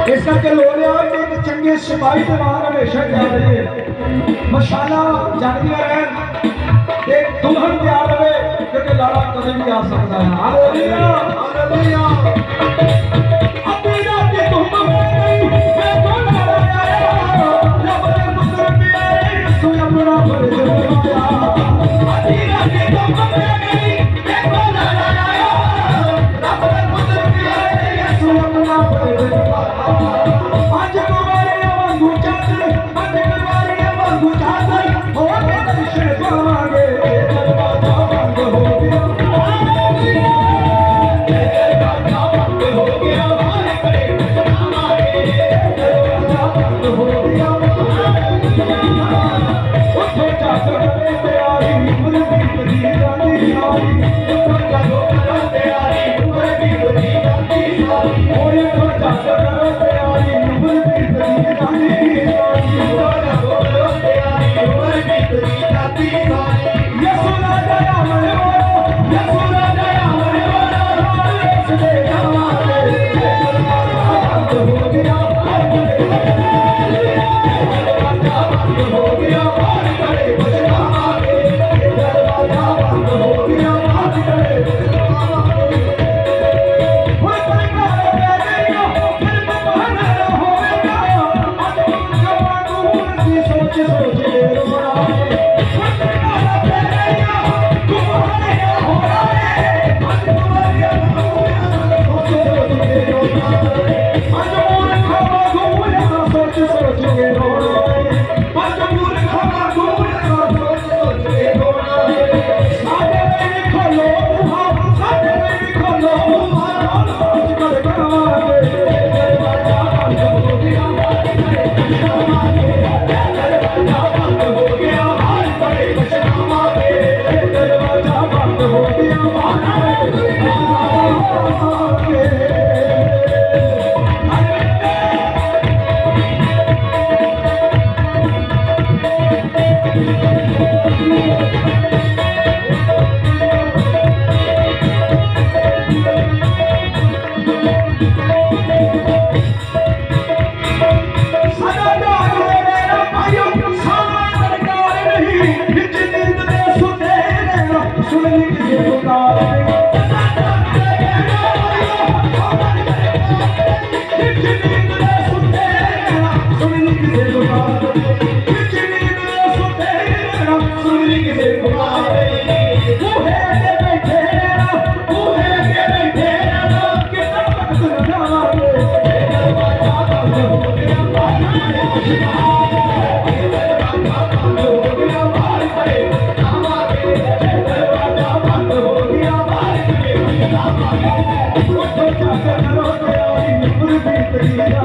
इस करके लोड़िया एक चंगे सिपाही के वांग हमेशा याद रहे मशाला जगदियां रहन एक दुल्हन तैयार रहे क्योंकि लाड़ा कभी भी आ सकता है। Hallelujah hallelujah. अपनी रात की धूम में गई मैं तो लाड़ा आया रब ने पुत्र प्यारे यीशु अपना फर्ज निभाया। अपनी रात की धूम में गई मैं तो लाड़ा आया रब ने पुत्र प्यारे यीशु अपना फर्ज निभाया। आज तुम्हारे वांगू चादर आज तुम्हारे वांगू चादर हो के दर्शन पावांगे दरवाजा बंद हो गया। दरवाजा बंद हो गया हमारे करे हमारे दरवाजा बंद हो गया। उठो चादर करे तैयारी उम्र भी बड़ी जाती सारी उठो चादर करे तैयारी उम्र भी बड़ी जाती सारी उठो चादर करे तैयारी उम्र भी बड़ी जाती सारी उठो चादर करे तैयारी उम्र भी बड़ी जाती सारी। यीशु राजा हमारे वाला यीशु राजा हमारे वाला यीशु दे हमारे दरवाजा बंद हो गया दरवाजा बंद हो गया और करे बचन हमारे दरवाजा बंद हो गया और करे बचन हमारे। वो परिवार प्यारेगा फिर बहाना होएगा आज उनका दूर की सोच सोच के रोना है। वो परिवार प्यारेगा तुम्हारे हो रहा है आज तुम्हारे सोच सोच के रोना है। आज मूर्खा घूमना सोच सोच के रोना है आज मूर्खा घूमना सोच सोच के रोना है। सारे में खोलो सारे में खोलो सोच कर करवाए दरवाजा बंद हो गया दरवाजा बंद हो गया हाल बड़े बचन हमारे दरवाजा बंद हो गया Thank you.